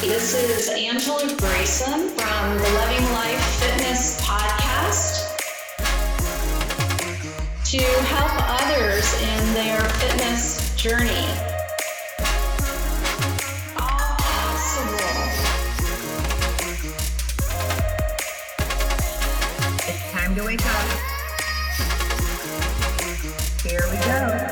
This is Angela Grayson from the Loving Life Fitness podcast to help others in their fitness journey. All possible. It's time to wake up. Here we go.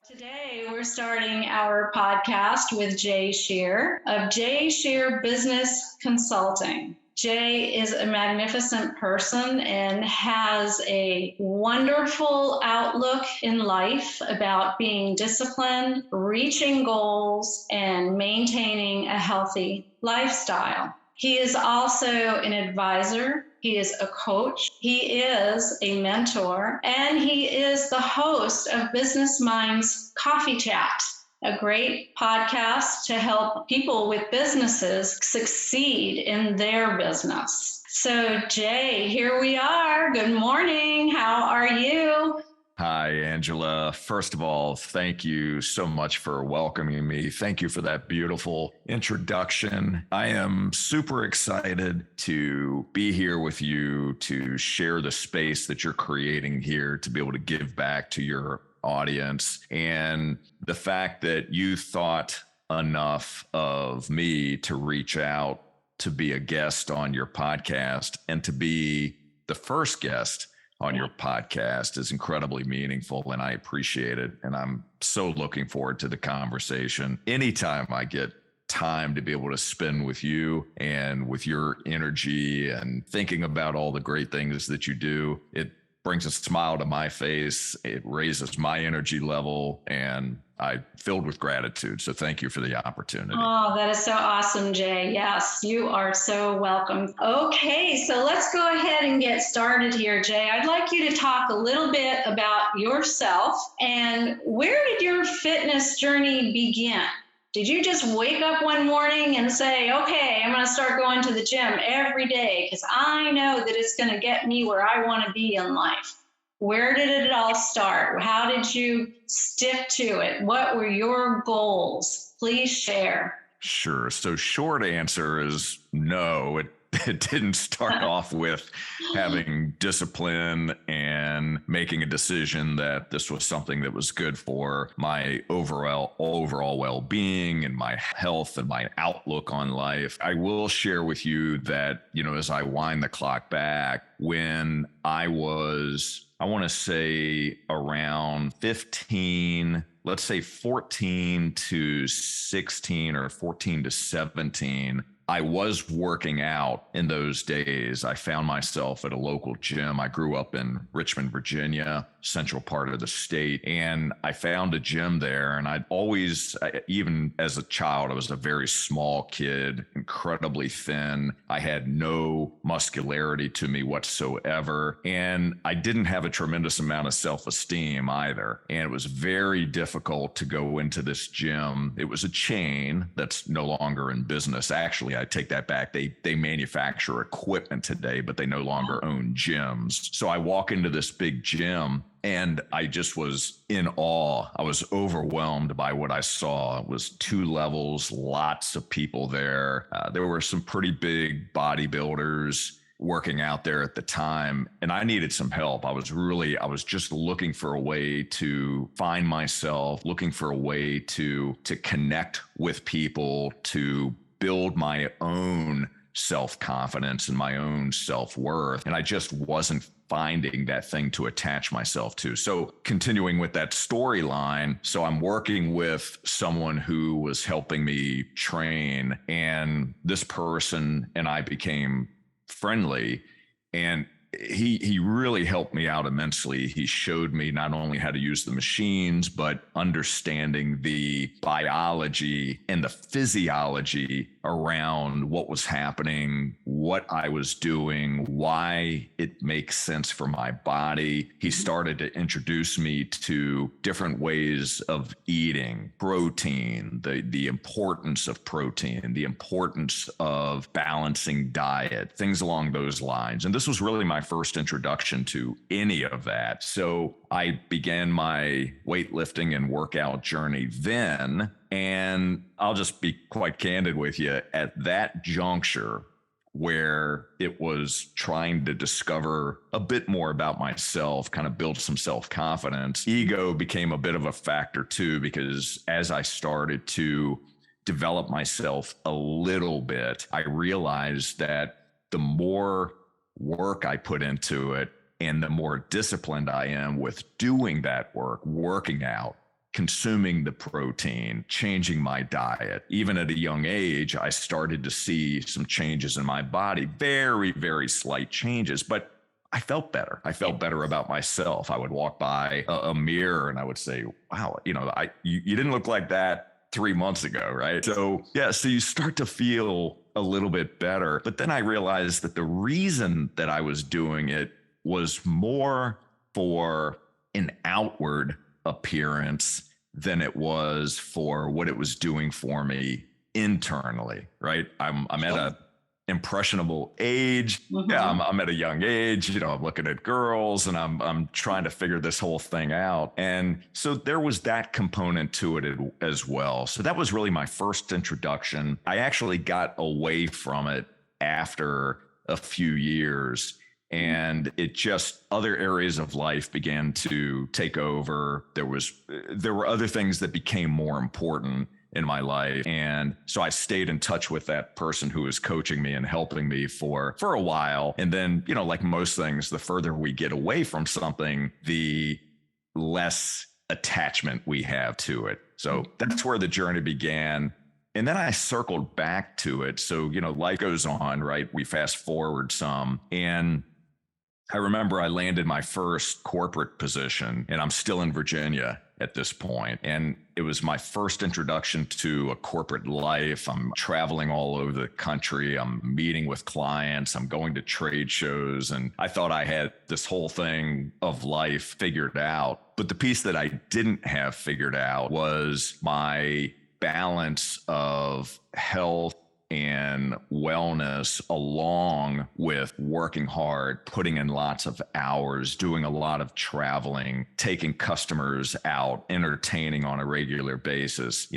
Today, we're starting our podcast with Jay Scherr of Jay Scherr Business Consulting. Jay is a magnificent person and has a wonderful outlook in life about being disciplined, reaching goals, and maintaining a healthy lifestyle. He is also an advisor. He is a coach. He is a mentor, and he is the host of Business Minds Coffee Chat, a great podcast to help people with businesses succeed in their business. So, Jay, here we are. Good morning. How are you? Hi, Angela. First of all, thank you so much for welcoming me. Thank you for that beautiful introduction. I am super excited to be here with you to share the space that you're creating here to be able to give back to your audience. And the fact that you thought enough of me to reach out to be a guest on your podcast and to be the first guest on your podcast is incredibly meaningful, and I appreciate it. And I'm so looking forward to the conversation. Anytime I get time to be able to spend with you and with your energy and thinking about all the great things that you do, it brings a smile to my face. It raises my energy level, and I'm filled with gratitude. So thank you for the opportunity. Oh, that is so awesome, Jay. Yes, you are so welcome. Okay, so let's go ahead and get started here, Jay. I'd like you to talk a little bit about yourself and where did your fitness journey begin? Did you just wake up one morning and say, okay, I'm going to start going to the gym every day because I know that it's going to get me where I want to be in life? Where did it all start? How did you stick to it? What were your goals? Please share. Sure. So short answer is no. It didn't start off with having discipline and making a decision that this was something that was good for my overall well-being and my health and my outlook on life. I will share with you that, as I wind the clock back, when I was, I want to say around 15, let's say 14 to 16 or 14 to 17, I was working out in those days. I found myself at a local gym. I grew up in Richmond, Virginia, central part of the state, and I found a gym there. And I'd always, even as a child, I was a very small kid, incredibly thin. I had no muscularity to me whatsoever. And I didn't have a tremendous amount of self-esteem either. And it was very difficult to go into this gym. It was a chain that's no longer in business. Actually, I take that back. They manufacture equipment today, but they no longer own gyms. So I walk into this big gym and I just was in awe. I was overwhelmed by what I saw. It was 2 levels, lots of people there. There were some pretty big bodybuilders working out there at the time, and I needed some help. I was just looking for a way to find myself, looking for a way to connect with people, to build my own self-confidence and my own self-worth. And I just wasn't finding that thing to attach myself to. So continuing with that storyline, so I'm working with someone who was helping me train, and this person and I became friendly, and he really helped me out immensely. He showed me not only how to use the machines, but understanding the biology and the physiology around what was happening, what I was doing, why it makes sense for my body. He started to introduce me to different ways of eating, protein, the importance of protein, the importance of balancing diet, things along those lines. And this was really my first introduction to any of that. So I began my weightlifting and workout journey then. And I'll just be quite candid with you. At that juncture, where it was trying to discover a bit more about myself, kind of build some self-confidence, ego became a bit of a factor too, because as I started to develop myself a little bit, I realized that the more work I put into it and the more disciplined I am with doing that work, working out, consuming the protein, changing my diet. Even at a young age, I started to see some changes in my body, very, very slight changes, but I felt better. I felt better about myself. I would walk by a mirror and I would say, wow, you didn't look like that 3 months ago, right? So you start to feel a little bit better. But then I realized that the reason that I was doing it was more for an outward appearance than it was for what it was doing for me internally, right? I'm at a impressionable age. Mm-hmm. Yeah, I'm at a young age. I'm looking at girls and I'm trying to figure this whole thing out. And so there was that component to it as well. So that was really my first introduction. I actually got away from it after a few years. And it just, other areas of life began to take over. There were other things that became more important in my life. And so I stayed in touch with that person who was coaching me and helping me for a while. And then, like most things, the further we get away from something, the less attachment we have to it. So that's where the journey began. And then I circled back to it. So, life goes on, right? We fast forward some. And I remember I landed my first corporate position, and I'm still in Virginia at this point. And it was my first introduction to a corporate life. I'm traveling all over the country. I'm meeting with clients. I'm going to trade shows. And I thought I had this whole thing of life figured out. But the piece that I didn't have figured out was my balance of health and wellness, along with working hard, putting in lots of hours, doing a lot of traveling, taking customers out, entertaining on a regular basis.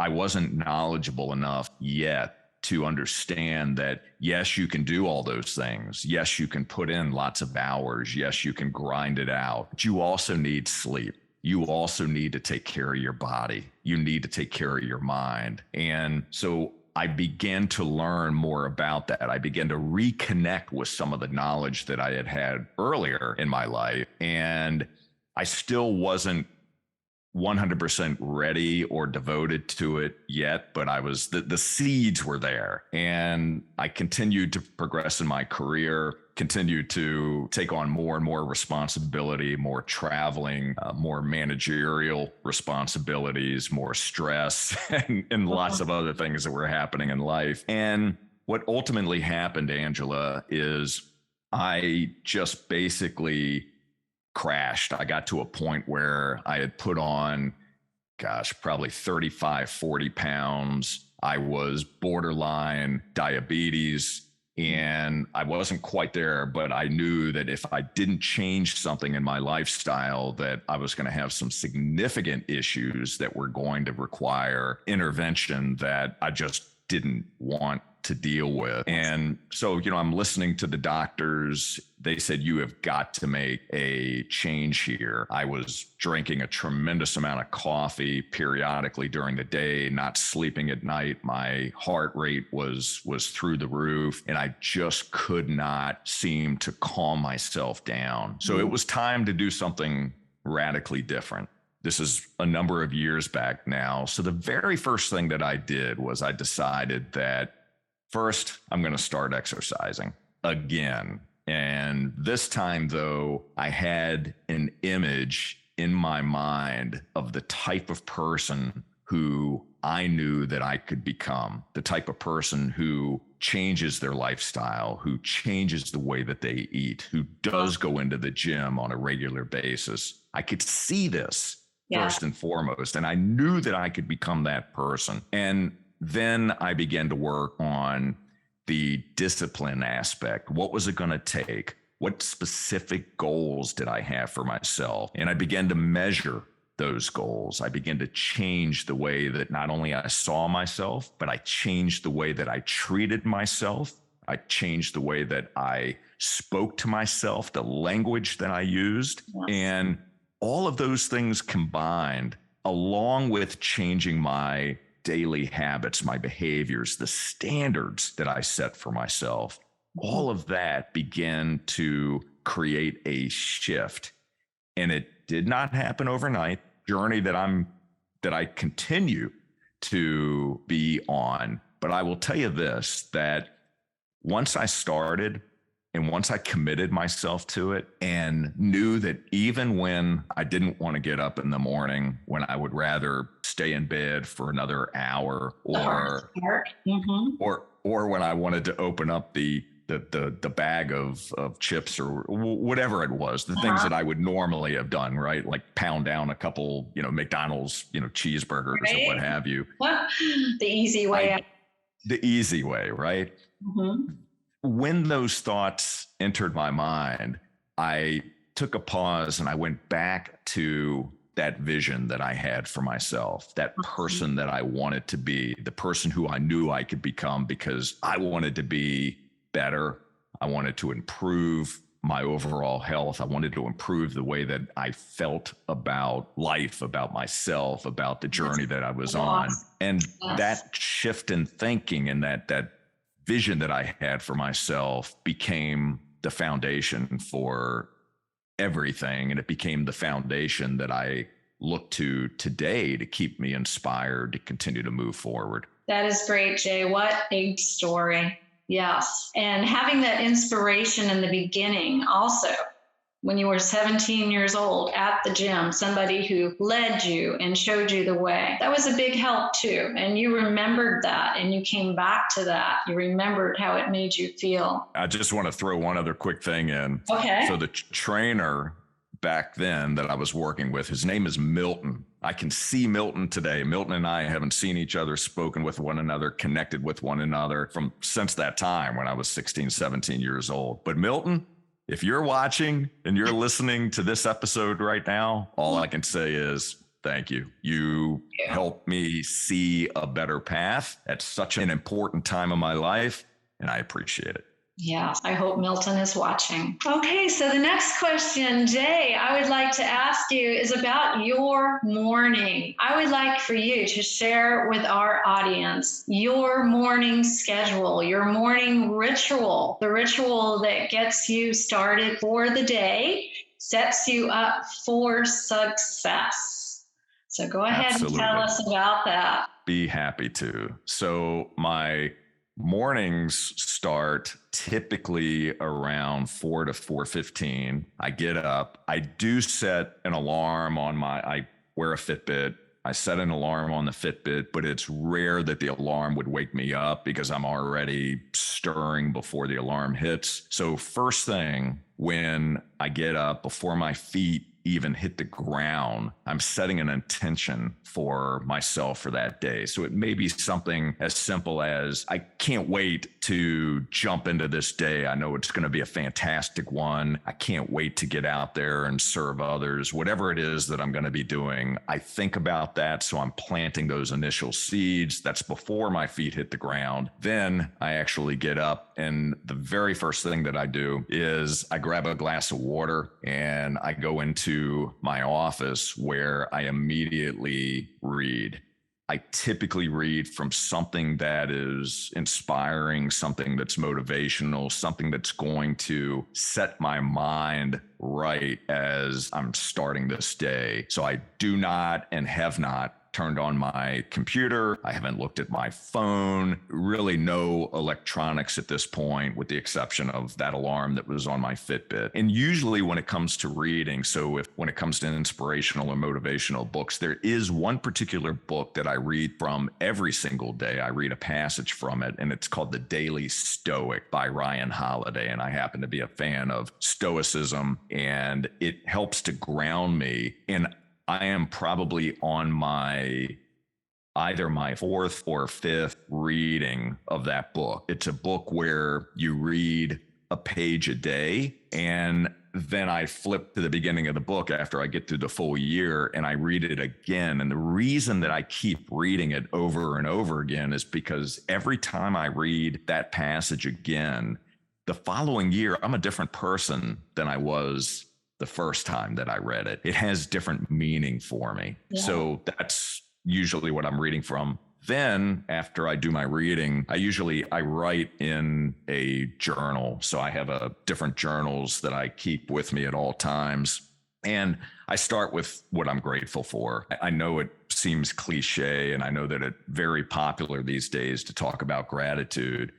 I wasn't knowledgeable enough yet to understand that, yes, you can do all those things. Yes, you can put in lots of hours. Yes, you can grind it out. But you also need sleep. You also need to take care of your body. You need to take care of your mind. And so I began to learn more about that. I began to reconnect with some of the knowledge that I had had earlier in my life. And I still wasn't 100% ready or devoted to it yet, but the seeds were there. And I continued to progress in my career, continued to take on more and more responsibility, more traveling, more managerial responsibilities, more stress, and lots of other things that were happening in life. And what ultimately happened, Angela, is I just basically crashed. I got to a point where I had put on, probably 35, 40 pounds. I was borderline diabetes. And I wasn't quite there, but I knew that if I didn't change something in my lifestyle, that I was going to have some significant issues that were going to require intervention that I just didn't want to deal with. And so, I'm listening to the doctors. They said, you have got to make a change here. I was drinking a tremendous amount of coffee periodically during the day, not sleeping at night. My heart rate was through the roof, and I just could not seem to calm myself down. So it was time to do something radically different. This is a number of years back now. So the very first thing that I did was I decided that first, I'm going to start exercising again. And this time, though, I had an image in my mind of the type of person who I knew that I could become, the type of person who changes their lifestyle, who changes the way that they eat, who does go into the gym on a regular basis. I could see this first and foremost, and I knew that I could become that person. And then I began to work on the discipline aspect. What was it going to take? What specific goals did I have for myself? And I began to measure those goals. I began to change the way that not only I saw myself, but I changed the way that I treated myself. I changed the way that I spoke to myself, the language that I used. Yes. And all of those things combined, along with changing my daily habits, my behaviors, the standards that I set for myself, all of that began to create a shift. And it did not happen overnight. Journey that I continue to be on. But I will tell you this, that once I started and once I committed myself to it and knew that even when I didn't want to get up in the morning, when I would rather stay in bed for another hour or when I wanted to open up the bag of chips or whatever it was, the things that I would normally have done, right? Like pound down a couple, McDonald's, cheeseburgers or what have you. The easy way. The easy way, right? Mm-hmm. When those thoughts entered my mind, I took a pause and I went back to that vision that I had for myself, that person that I wanted to be, the person who I knew I could become, because I wanted to be better. I wanted to improve my overall health. I wanted to improve the way that I felt about life, about myself, about the journey that I was on. And that shift in thinking and that vision that I had for myself became the foundation for everything. And it became the foundation that I look to today to keep me inspired to continue to move forward. That is great, Jay. What a story. Yes. And having that inspiration in the beginning also, when you were 17 years old at the gym, somebody who led you and showed you the way, that was a big help too. And you remembered that and you came back to that. You remembered how it made you feel. I just want to throw one other quick thing in. Okay. So the trainer back then that I was working with, his name is Milton. I can see Milton today. Milton and I haven't seen each other, spoken with one another, connected with one another since that time when I was 16, 17 years old. But Milton, if you're watching and you're listening to this episode right now, all I can say is thank you. You helped me see a better path at such an important time of my life, and I appreciate it. Yeah, I hope Milton is watching. Okay, so the next question, Jay, I would like to ask you is about your morning. I would like for you to share with our audience your morning schedule, your morning ritual, the ritual that gets you started for the day, sets you up for success. So go ahead and tell us about that. Be happy to. So my mornings start typically around 4 to 4:15. I get up. I do set an alarm on I wear a Fitbit. I set an alarm on the Fitbit, but it's rare that the alarm would wake me up because I'm already stirring before the alarm hits. So first thing when I get up, before my feet even hit the ground, I'm setting an intention for myself for that day. So it may be something as simple as, I can't wait to jump into this day. I know it's going to be a fantastic one. I can't wait to get out there and serve others. Whatever it is that I'm going to be doing, I think about that. So I'm planting those initial seeds. That's before my feet hit the ground. Then I actually get up, and the very first thing that I do is I grab a glass of water and I go into my office where I immediately read. I typically read from something that is inspiring, something that's motivational, something that's going to set my mind right as I'm starting this day. So I do not and have not turned on my computer. I haven't looked at my phone, really no electronics at this point, with the exception of that alarm that was on my Fitbit. And usually when it comes to reading, when it comes to inspirational or motivational books, there is one particular book that I read from every single day. I read a passage from it, and it's called The Daily Stoic by Ryan Holiday. And I happen to be a fan of Stoicism, and it helps to ground me. And I am probably on my either my fourth or fifth reading of that book. It's a book where you read a page a day, and then I flip to the beginning of the book after I get through the full year and I read it again. And the reason that I keep reading it over and over again is because every time I read that passage again, the following year, I'm a different person than I was the first time that I read it. It has different meaning for me. Yeah. So that's usually what I'm reading from. Then after I do my reading, I write in a journal. So I have different journals that I keep with me at all times. And I start with what I'm grateful for. I know it seems cliche, and I know that it's very popular these days to talk about gratitude,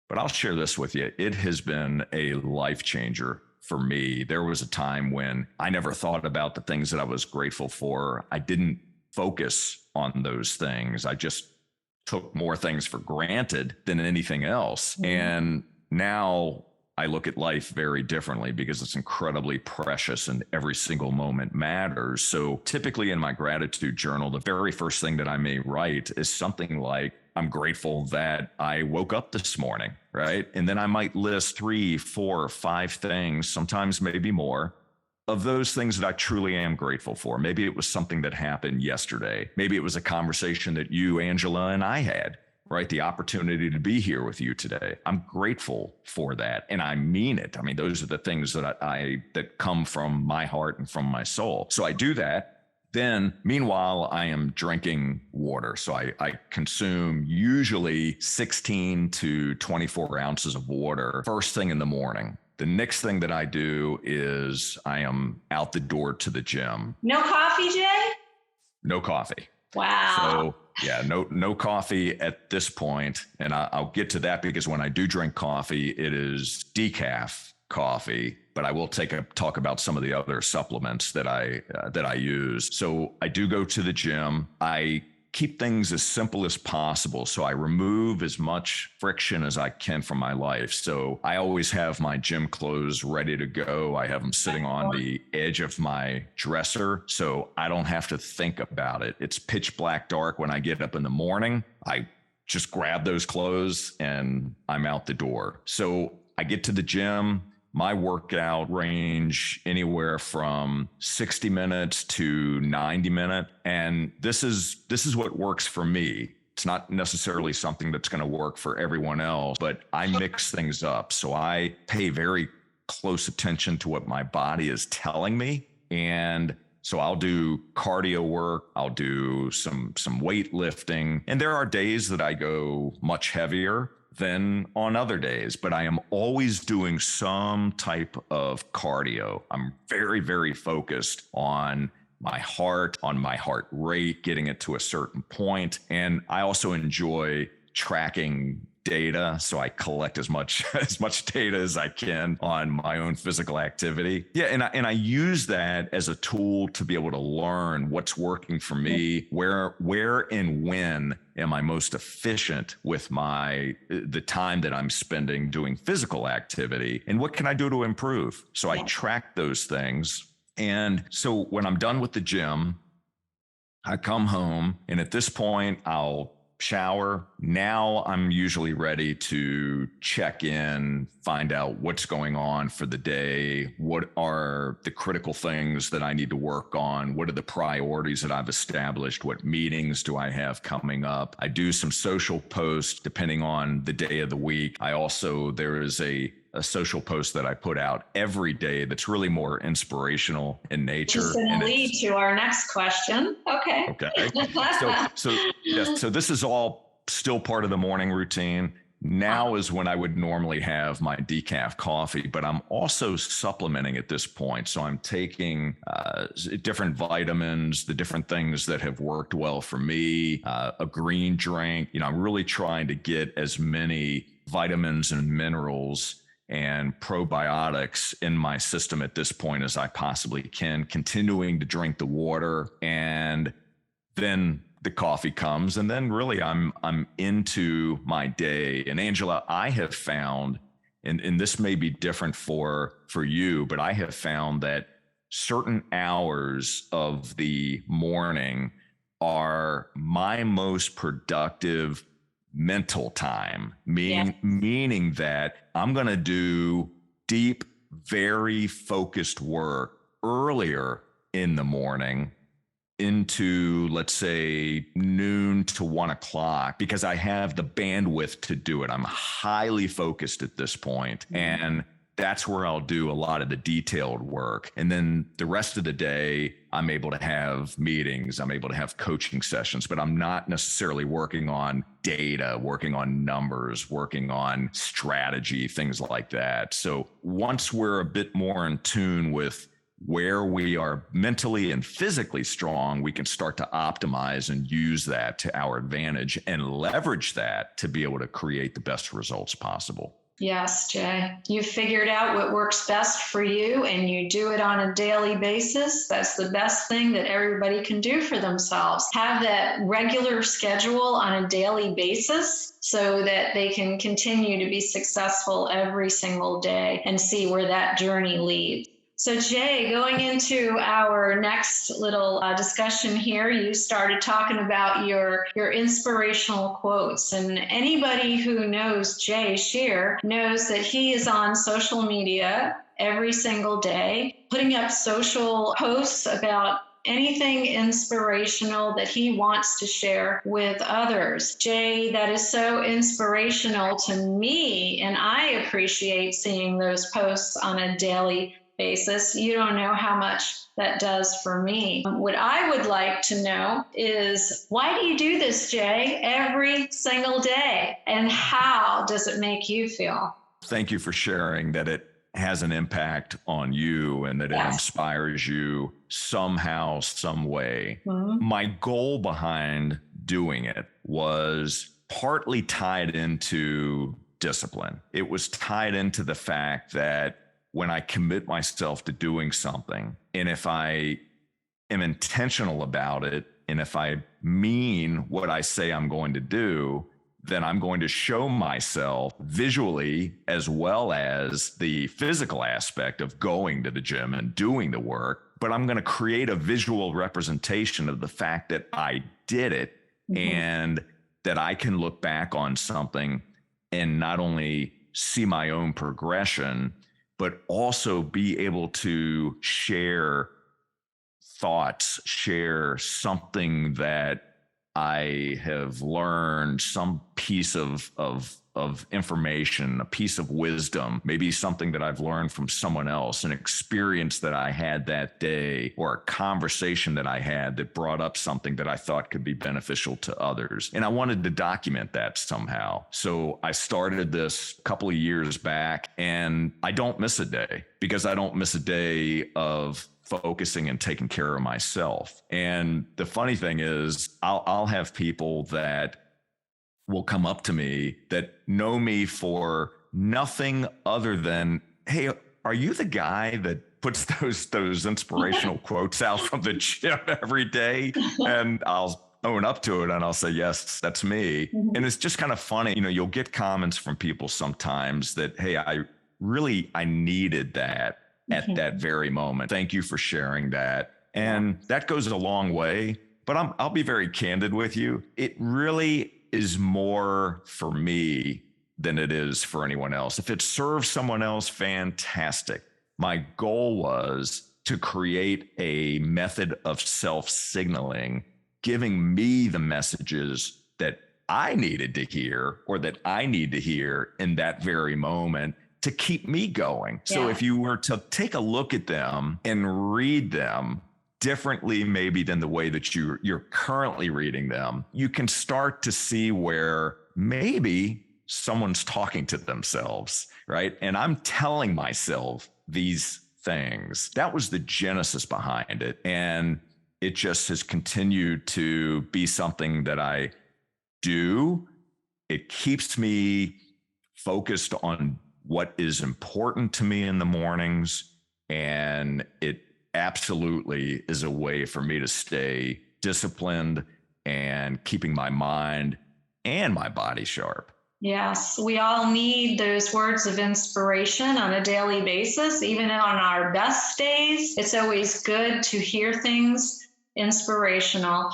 but I'll share this with you. It has been a life changer for me. There was a time when I never thought about the things that I was grateful for. I didn't focus on those things. I just took more things for granted than anything else. Mm-hmm. And now I look at life very differently because it's incredibly precious and every single moment matters. So typically in my gratitude journal, the very first thing that I may write is something like, I'm grateful that I woke up this morning, right? And then I might list 3, 4, 5 things, sometimes maybe more, of those things that I truly am grateful for. Maybe it was something that happened yesterday. Maybe it was a conversation that you, Angela, and I had, right? The opportunity to be here with you today. I'm grateful for that. And I mean it. I mean, those are the things that that come from my heart and from my soul. So I do that. Then, meanwhile, I am drinking water. So I consume usually 16 to 24 ounces of water first thing in the morning. The next thing that I do is I am out the door to the gym. No coffee, Jay? No coffee. Wow. So yeah, no coffee at this point. And I'll get to that because when I do drink coffee, it is decaf coffee, but I will talk about some of the other supplements that I use. So I do go to the gym. I keep things as simple as possible. So I remove as much friction as I can from my life. So I always have my gym clothes ready to go. I have them sitting on the edge of my dresser, so I don't have to think about it. It's pitch black dark when I get up in the morning. I just grab those clothes and I'm out the door. So I get to the gym. My workout range anywhere from 60 minutes to 90 minutes. And this is what works for me. It's not necessarily something that's going to work for everyone else, but I mix things up. So I pay very close attention to what my body is telling me. And so I'll do cardio work. I'll do some weightlifting. And there are days that I go much heavier than on other days, but I am always doing some type of cardio. I'm very, very focused on my heart rate, getting it to a certain point. And I also enjoy tracking data. So I collect as much data as I can on my own physical activity. Yeah. And I use that as a tool to be able to learn what's working for me, where and when am I most efficient with the time that I'm spending doing physical activity, and what can I do to improve? So I track those things. And so when I'm done with the gym, I come home, and at this point I'll shower. Now I'm usually ready to check in, find out what's going on for the day. What are the critical things that I need to work on? What are the priorities that I've established? What meetings do I have coming up? I do some social posts depending on the day of the week. There is a social post that I put out every day that's really more inspirational in nature. Just going to lead to our next question. Okay. So this is all still part of the morning routine. Now is when I would normally have my decaf coffee, but I'm also supplementing at this point. So I'm taking different vitamins, the different things that have worked well for me, a green drink. I'm really trying to get as many vitamins and minerals and probiotics in my system at this point as I possibly can, continuing to drink the water, and then the coffee comes, and then really I'm into my day. And Angela, I have found, and this may be different for you, but I have found that certain hours of the morning are my most productive mental time, meaning that I'm going to do deep, very focused work earlier in the morning into, let's say, noon to 1 o'clock, because I have the bandwidth to do it. I'm highly focused at this point. And that's where I'll do a lot of the detailed work. And then the rest of the day, I'm able to have meetings, I'm able to have coaching sessions, but I'm not necessarily working on data, working on numbers, working on strategy, things like that. So once we're a bit more in tune with where we are mentally and physically strong, we can start to optimize and use that to our advantage and leverage that to be able to create the best results possible. Yes, Jay, you figured out what works best for you and you do it on a daily basis. That's the best thing that everybody can do for themselves. Have that regular schedule on a daily basis so that they can continue to be successful every single day and see where that journey leads. So Jay, going into our next little discussion here, you started talking about your inspirational quotes. And anybody who knows Jay Scherr knows that he is on social media every single day, putting up social posts about anything inspirational that he wants to share with others. Jay, that is so inspirational to me, and I appreciate seeing those posts on a daily basis. You don't know how much that does for me. What I would like to know is, why do you do this, Jay, every single day? And how does it make you feel? Thank you for sharing that it has an impact on you and that it inspires you somehow, some way. My goal behind doing it was partly tied into discipline. It was tied into the fact that when I commit myself to doing something, and if I am intentional about it, and if I mean what I say I'm going to do, then I'm going to show myself visually as well as the physical aspect of going to the gym and doing the work. But I'm going to create a visual representation of the fact that I did it and that I can look back on something and not only see my own progression, but also be able to share thoughts, share something that I have learned, some piece of information, a piece of wisdom, maybe something that I've learned from someone else, an experience that I had that day, or a conversation that I had that brought up something that I thought could be beneficial to others. And I wanted to document that somehow. So I started this a couple of years back, and I don't miss a day, because I don't miss a day of focusing and taking care of myself. And the funny thing is, I'll have people that will come up to me that know me for nothing other than, hey, are you the guy that puts those inspirational quotes out from the gym every day? And I'll own up to it and I'll say, yes, that's me. And it's just kind of funny. You know, you'll get comments from people sometimes that, hey, I needed that at that very moment. Thank you for sharing that. And that goes a long way. But I'll be very candid with you. It really is more for me than it is for anyone else. If it serves someone else, fantastic. My goal was to create a method of self-signaling, giving me the messages that I needed to hear or that I need to hear in that very moment to keep me going. So if you were to take a look at them and read them differently, maybe than the way that you're currently reading them, you can start to see where maybe someone's talking to themselves, right? And I'm telling myself these things. That was the genesis behind it. And it just has continued to be something that I do. It keeps me focused on what is important to me in the mornings. And it absolutely is a way for me to stay disciplined and keeping my mind and my body sharp. Yes, we all need those words of inspiration on a daily basis, even on our best days. It's always good to hear things inspirational.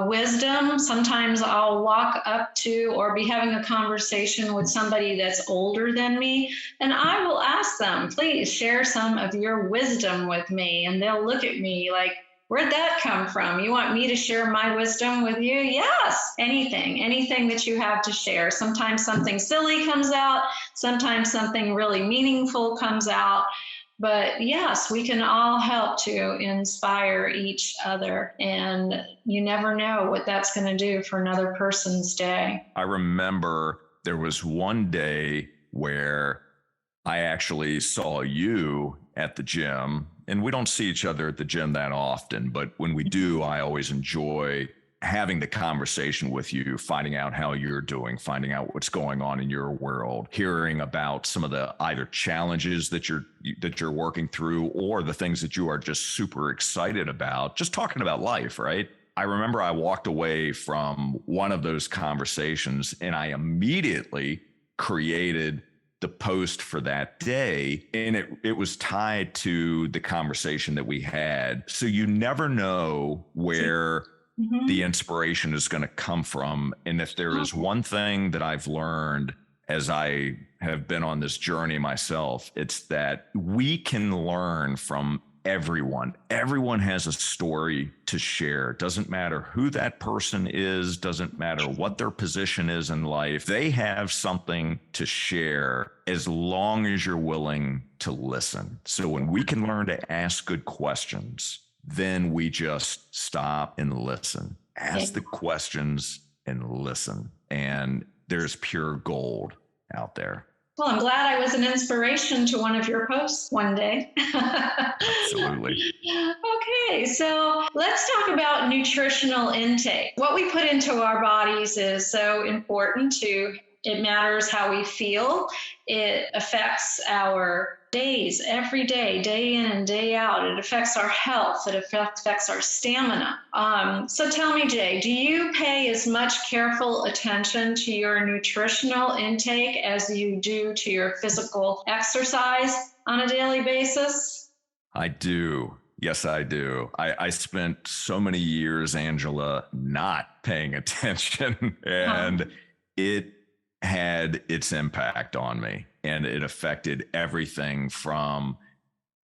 Wisdom, sometimes I'll walk up to or be having a conversation with somebody that's older than me, and I will ask them, please share some of your wisdom with me. And they'll look at me like, where'd that come from? You want me to share my wisdom with you? Yes, anything that you have to share. Sometimes something silly comes out, sometimes something really meaningful comes out. But yes, we can all help to inspire each other. And you never know what that's going to do for another person's day. I remember there was one day where I actually saw you at the gym, and we don't see each other at the gym that often, but when we do, I always enjoy having the conversation with you, finding out how you're doing, finding out what's going on in your world, hearing about some of the either challenges that you're working through or the things that you are just super excited about, just talking about life, right? I remember I walked away from one of those conversations and I immediately created the post for that day, and it was tied to the conversation that we had. So you never know where the inspiration is going to come from. And if there is one thing that I've learned as I have been on this journey myself, it's that we can learn from everyone. Everyone has a story to share. It doesn't matter who that person is, doesn't matter what their position is in life. They have something to share as long as you're willing to listen. So when we can learn to ask good questions, then we just stop and listen. Ask the questions and listen. And there's pure gold out there. Well, I'm glad I was an inspiration to one of your posts one day. Absolutely. Okay, so let's talk about nutritional intake. What we put into our bodies is so important to, it matters how we feel. It affects our days, every day, day in and day out. It affects our health. It affects our stamina. So tell me, Jay, do you pay as much careful attention to your nutritional intake as you do to your physical exercise on a daily basis? I do. Yes, I do. I spent so many years, Angela, not paying attention, and it had its impact on me, and it affected everything from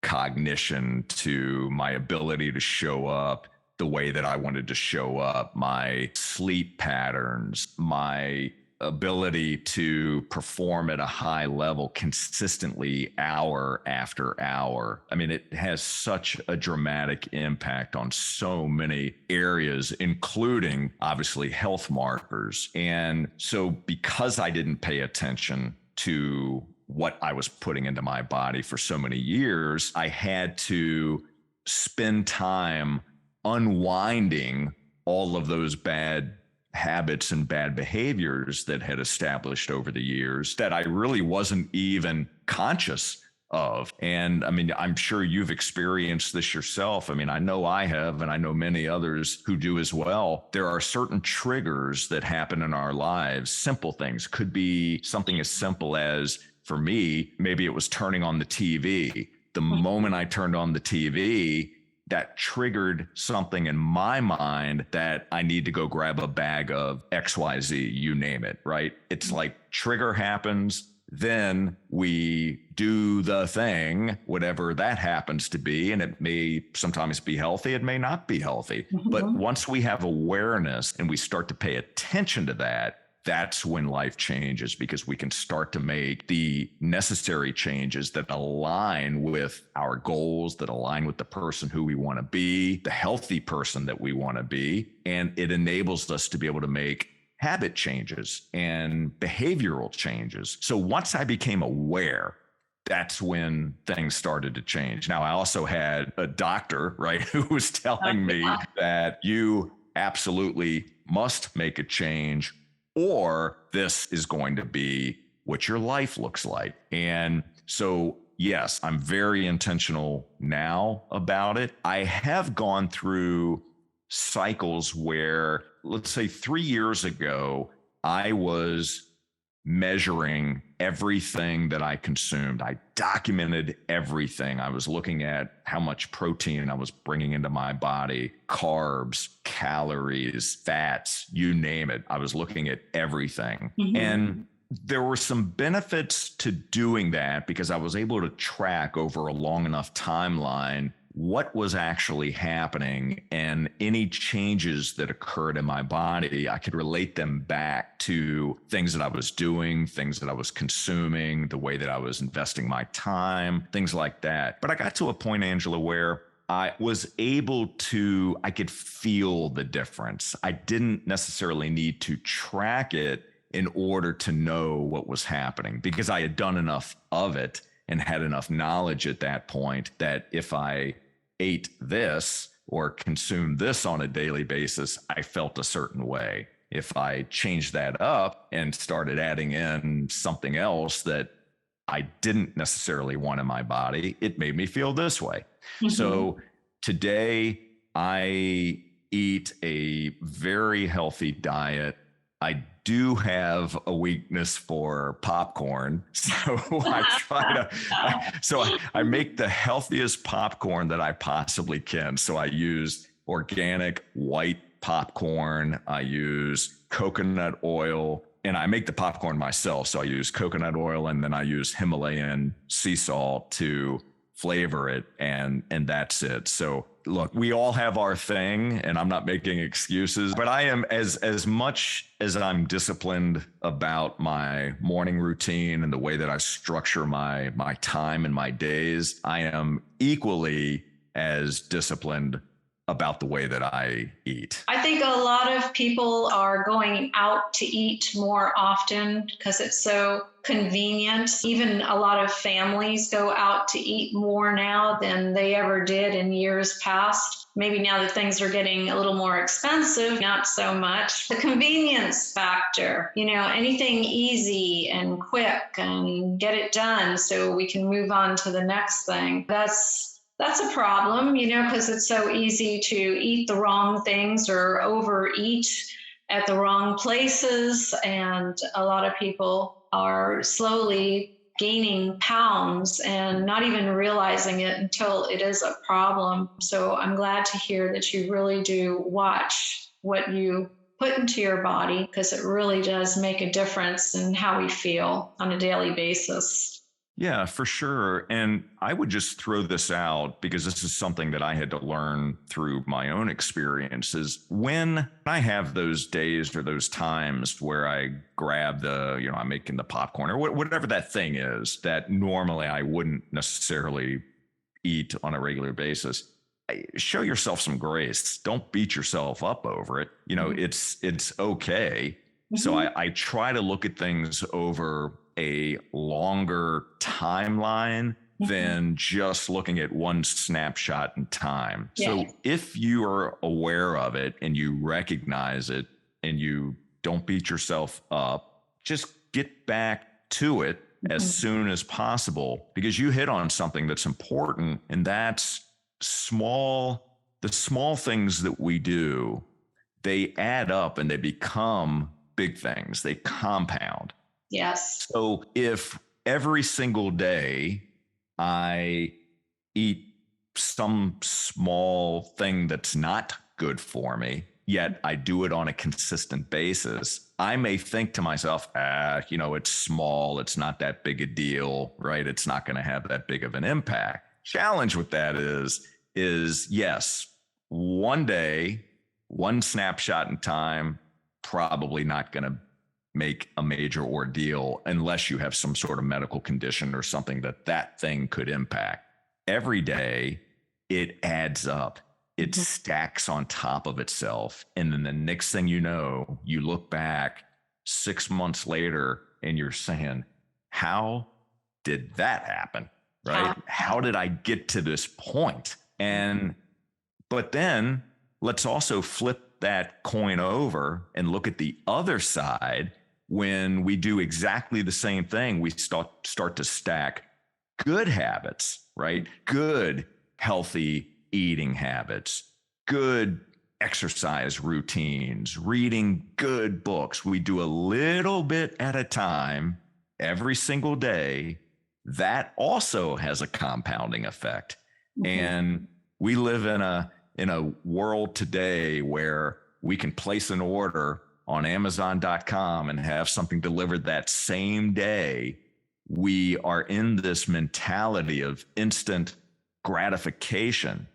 cognition to my ability to show up the way that I wanted to show up, my sleep patterns, my ability to perform at a high level consistently hour after hour. I mean, it has such a dramatic impact on so many areas, including obviously health markers. And so because I didn't pay attention to what I was putting into my body for so many years, I had to spend time unwinding all of those bad habits and bad behaviors that had established over the years that I really wasn't even conscious of. And I mean, I'm sure you've experienced this yourself. I mean, I know I have, and I know many others who do as well. There are certain triggers that happen in our lives. Simple things could be something as simple as, for me, maybe it was turning on the TV. The moment I turned on the TV, that triggered something in my mind that I need to go grab a bag of XYZ, you name it, right? It's like trigger happens, then we do the thing, whatever that happens to be, and it may sometimes be healthy, it may not be healthy. But once we have awareness and we start to pay attention to that, that's when life changes, because we can start to make the necessary changes that align with our goals, that align with the person who we want to be, the healthy person that we want to be. And it enables us to be able to make habit changes and behavioral changes. So once I became aware, that's when things started to change. Now, I also had a doctor, right, who was telling me that you absolutely must make a change, or this is going to be what your life looks like. And so, yes, I'm very intentional now about it. I have gone through cycles where, let's say 3 years ago, I was measuring everything that I consumed. I documented everything. I was looking at how much protein I was bringing into my body, carbs, calories, fats, you name it. I was looking at everything. And there were some benefits to doing that because I was able to track over a long enough timeline what was actually happening, and any changes that occurred in my body, I could relate them back to things that I was doing, things that I was consuming, the way that I was investing my time, things like that. But I got to a point, Angela, where I could feel the difference. I didn't necessarily need to track it in order to know what was happening because I had done enough of it and had enough knowledge at that point that if I ate this or consumed this on a daily basis, I felt a certain way. If I changed that up and started adding in something else that I didn't necessarily want in my body, it made me feel this way. So today I eat a very healthy diet. I do have a weakness for popcorn. So I make the healthiest popcorn that I possibly can. So I use organic white popcorn. I use coconut oil, and I make the popcorn myself. So I use coconut oil, and then I use Himalayan sea salt to flavor it, and that's it. So look, we all have our thing, and I'm not making excuses, but I am as much as I'm disciplined about my morning routine and the way that I structure my time and my days, I am equally as disciplined about the way that I eat. I think a lot of people are going out to eat more often because it's so convenient. Even a lot of families go out to eat more now than they ever did in years past. Maybe now that things are getting a little more expensive, not so much. The convenience factor, anything easy and quick and get it done so we can move on to the next thing. That's a problem, because it's so easy to eat the wrong things or overeat at the wrong places. And a lot of people are slowly gaining pounds and not even realizing it until it is a problem. So I'm glad to hear that you really do watch what you put into your body, because it really does make a difference in how we feel on a daily basis. Yeah, for sure. And I would just throw this out because this is something that I had to learn through my own experiences. When I have those days or those times where I grab I'm making the popcorn or whatever that thing is that normally I wouldn't necessarily eat on a regular basis, show yourself some grace. Don't beat yourself up over it. It's okay. So I try to look at things over a longer timeline than just looking at one snapshot in time. Yeah. So if you are aware of it and you recognize it and you don't beat yourself up, just get back to it as soon as possible, because you hit on something that's important, and that's the small things that we do, they add up and they become big things. They compound. Yes. So if every single day I eat some small thing that's not good for me, yet I do it on a consistent basis, I may think to myself, it's small. It's not that big a deal, right? It's not going to have that big of an impact. Challenge with that is yes, one day, one snapshot in time, probably not going to make a major ordeal unless you have some sort of medical condition or something that thing could impact. Every day, it adds up. It stacks on top of itself. And then the next thing you know, you look back 6 months later and you're saying, how did that happen? Right? How did I get to this point? But then let's also flip that coin over and look at the other side. When we do exactly the same thing, we start to stack good habits, right? Good, healthy eating habits, good exercise routines, reading good books. We do a little bit at a time every single day. That also has a compounding effect. And we live in a world today where we can place an order on Amazon.com and have something delivered that same day. We are in this mentality of instant gratification.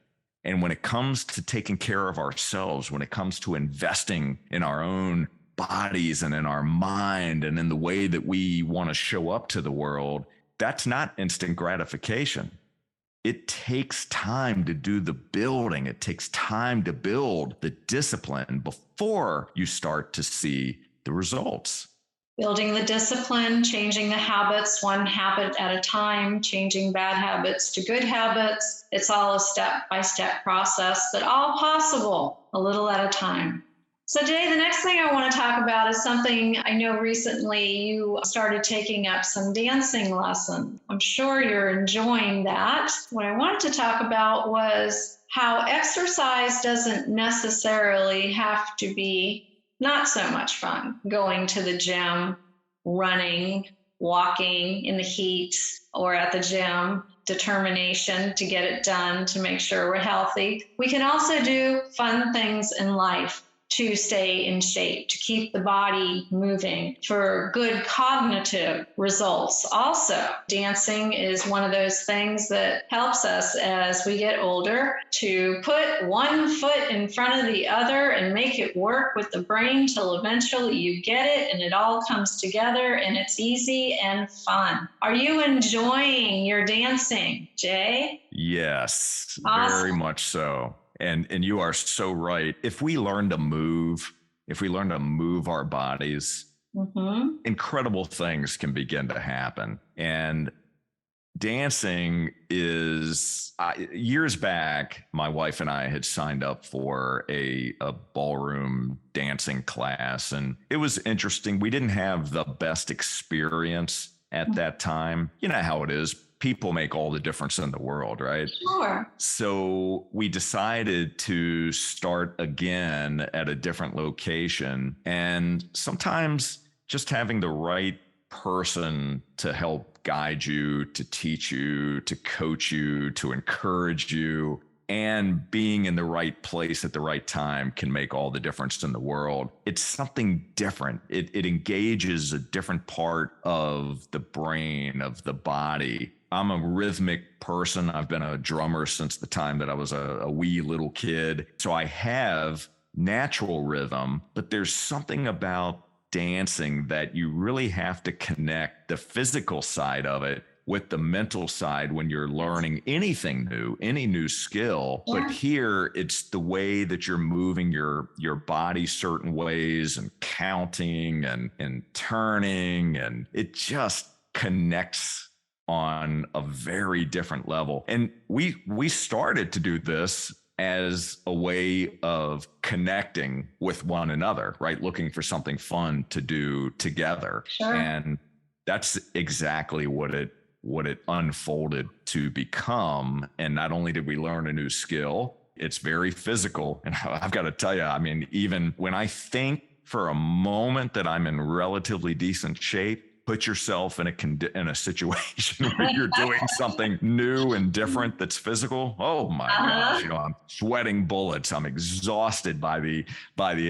And when it comes to taking care of ourselves, when it comes to investing in our own bodies and in our mind and in the way that we want to show up to the world, that's not instant gratification. It takes time to do the building. It takes time to build the discipline before you start to see the results. Building the discipline, changing the habits, one habit at a time, changing bad habits to good habits. It's all a step-by-step process, but all possible a little at a time. So Jay, the next thing I want to talk about is something I know recently you started taking up some dancing lessons. I'm sure you're enjoying that. What I wanted to talk about was how exercise doesn't necessarily have to be not so much fun. Going to the gym, running, walking in the heat or at the gym, determination to get it done, to make sure we're healthy. We can also do fun things in life to stay in shape, to keep the body moving for good cognitive results. Also, dancing is one of those things that helps us as we get older to put one foot in front of the other and make it work with the brain till eventually you get it and it all comes together and it's easy and fun. Are you enjoying your dancing, Jay? Yes, Awesome. very much so. And you are so right. If we learn to move our bodies, incredible things can begin to happen. And dancing is, years back, my wife and I had signed up for a ballroom dancing class. And it was interesting. We didn't have the best experience at that time. You know how it is. People make all the difference in the world, right? Sure. So we decided to start again at a different location. And sometimes just having the right person to help guide you, to teach you, to coach you, to encourage you, and being in the right place at the right time can make all the difference in the world. It's something different. It engages a different part of the brain, of the body. I'm a rhythmic person. I've been a drummer since the time that I was a wee little kid. So I have natural rhythm, but there's something about dancing that you really have to connect the physical side of it with the mental side when you're learning anything new, any new skill. Yeah. But here it's the way that you're moving your body certain ways and counting and turning, and it just connects on a very different level. And we started to do this as a way of connecting with one another, right? Looking for something fun to do together. Sure. And that's exactly what it unfolded to become. And not only did we learn a new skill, it's very physical. And I've got to tell you, I mean, even when I think for a moment that I'm in relatively decent shape, put yourself in a situation where you're doing something new and different that's physical. Oh my gosh, you know, I'm sweating bullets. I'm exhausted by the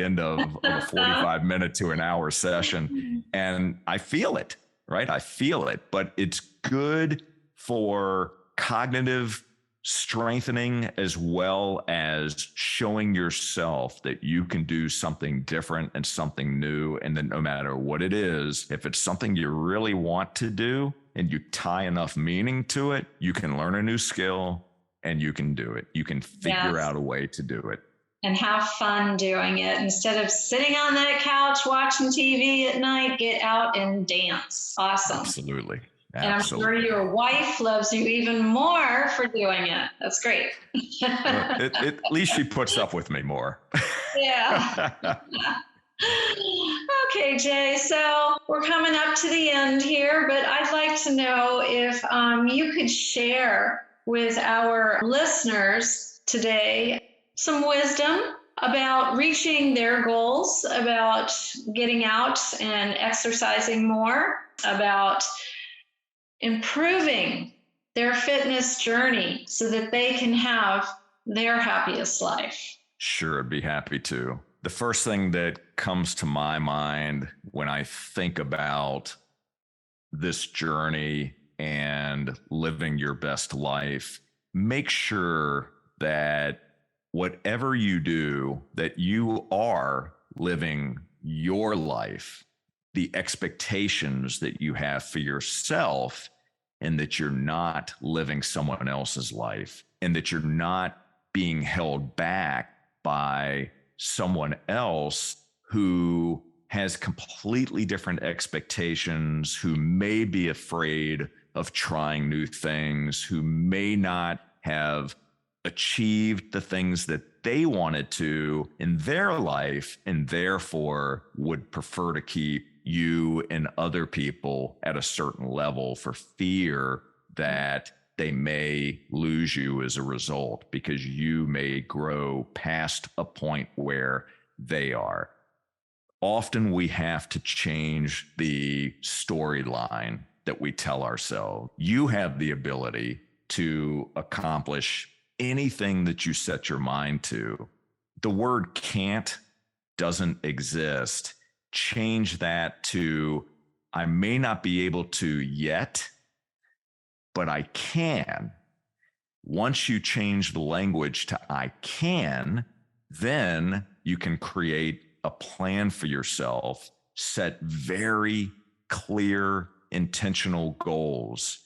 end of a 45-minute to an hour session. And I feel it, right? I feel it, but it's good for cognitive strengthening as well as showing yourself that you can do something different and something new. And then no matter what it is, if it's something you really want to do and you tie enough meaning to it, you can learn a new skill and you can do it. You can figure out a way to do it. And have fun doing it. Instead of sitting on that couch watching TV at night, get out and dance. Awesome. Absolutely. And I'm sure your wife loves you even more for doing it. That's great. At least she puts up with me more. Yeah. Okay, Jay. So we're coming up to the end here, but I'd like to know if you could share with our listeners today some wisdom about reaching their goals, about getting out and exercising more, about improving their fitness journey so that they can have their happiest life? Sure, I'd be happy to. The first thing that comes to my mind when I think about this journey and living your best life, make sure that whatever you do, that you are living your life, the expectations that you have for yourself, and that you're not living someone else's life, and that you're not being held back by someone else who has completely different expectations, who may be afraid of trying new things, who may not have achieved the things that they wanted to in their life, and therefore would prefer to keep you and other people at a certain level for fear that they may lose you as a result, because you may grow past a point where they are. Often we have to change the storyline that we tell ourselves. You have the ability to accomplish anything that you set your mind to. The word can't doesn't exist. Change that to, I may not be able to yet, but I can. Once you change the language to I can, then you can create a plan for yourself, set very clear, intentional goals.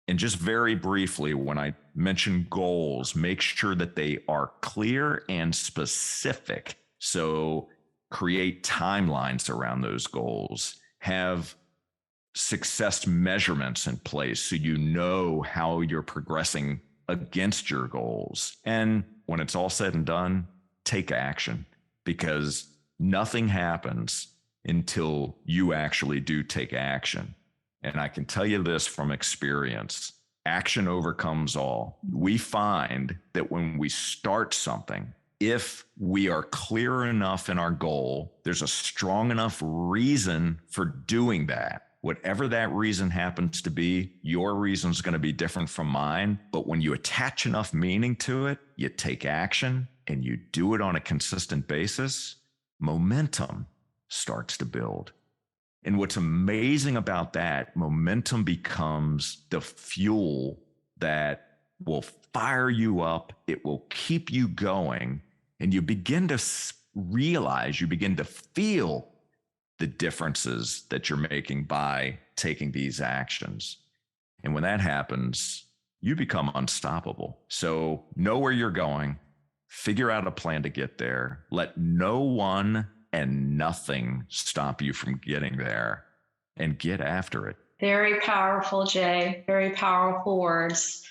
And just very briefly, when I mention goals, make sure that they are clear and specific. So create timelines around those goals, have success measurements in place so you know how you're progressing against your goals. And when it's all said and done, take action, because nothing happens until you actually do take action. And I can tell you this from experience, action overcomes all. We find that when we start something, if we are clear enough in our goal, there's a strong enough reason for doing that. Whatever that reason happens to be, your reason is going to be different from mine. But when you attach enough meaning to it, you take action and you do it on a consistent basis, momentum starts to build. And what's amazing about that, momentum becomes the fuel that will fire you up. It will keep you going. And you begin to realize, you begin to feel the differences that you're making by taking these actions. And when that happens, you become unstoppable. So know where you're going, figure out a plan to get there. Let no one and nothing stop you from getting there, and get after it. Very powerful, Jay. Very powerful words.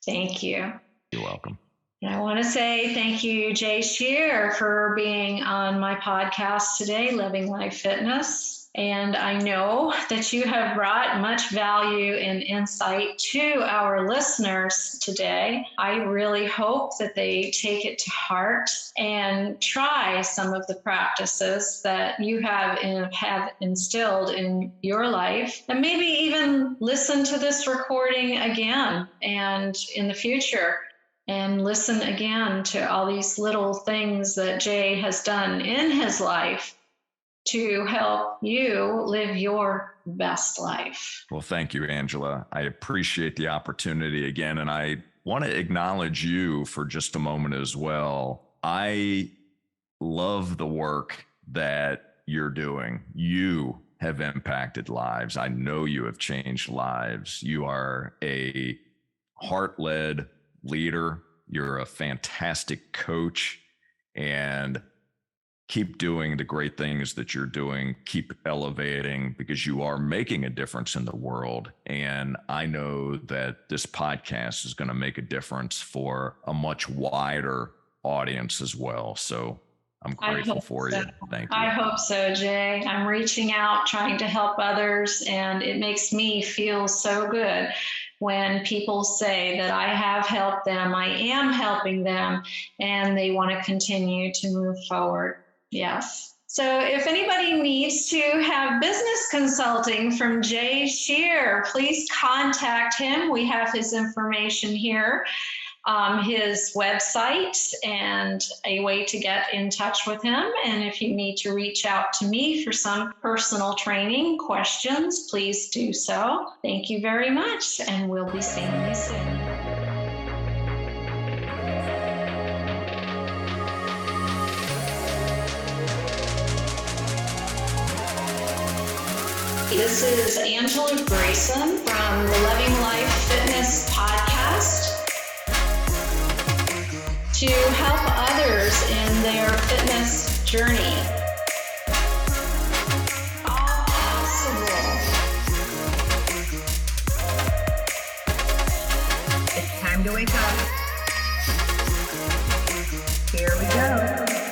Thank you. You're welcome. And I want to say thank you, Jay Scherr, for being on my podcast today, Living Life Fitness. And I know that you have brought much value and insight to our listeners today. I really hope that they take it to heart and try some of the practices that you have instilled in your life, and maybe even listen to this recording again and in the future, and listen again to all these little things that Jay has done in his life to help you live your best life. Well, thank you, Angela. I appreciate the opportunity again. And I want to acknowledge you for just a moment as well. I love the work that you're doing. You have impacted lives. I know you have changed lives. You are a heart-led leader. You're a fantastic coach, and keep doing the great things that you're doing. Keep elevating, because you are making a difference in the world. And I know that this podcast is going to make a difference for a much wider audience as well. So I'm grateful for you. Thank you. I hope so, Jay. I'm reaching out, trying to help others, and it makes me feel so good when people say that I have helped them, I am helping them, and they want to continue to move forward. Yes. So if anybody needs to have business consulting from Jay Scherr, please contact him. We have his information here, his website, and a way to get in touch with him. And if you need to reach out to me for some personal training questions, please do so. Thank you very much, and we'll be seeing you soon. This is Angela Grayson from the Loving Life Fitness Podcast to help others in their fitness journey. All possible. It's time to wake up. Here we go.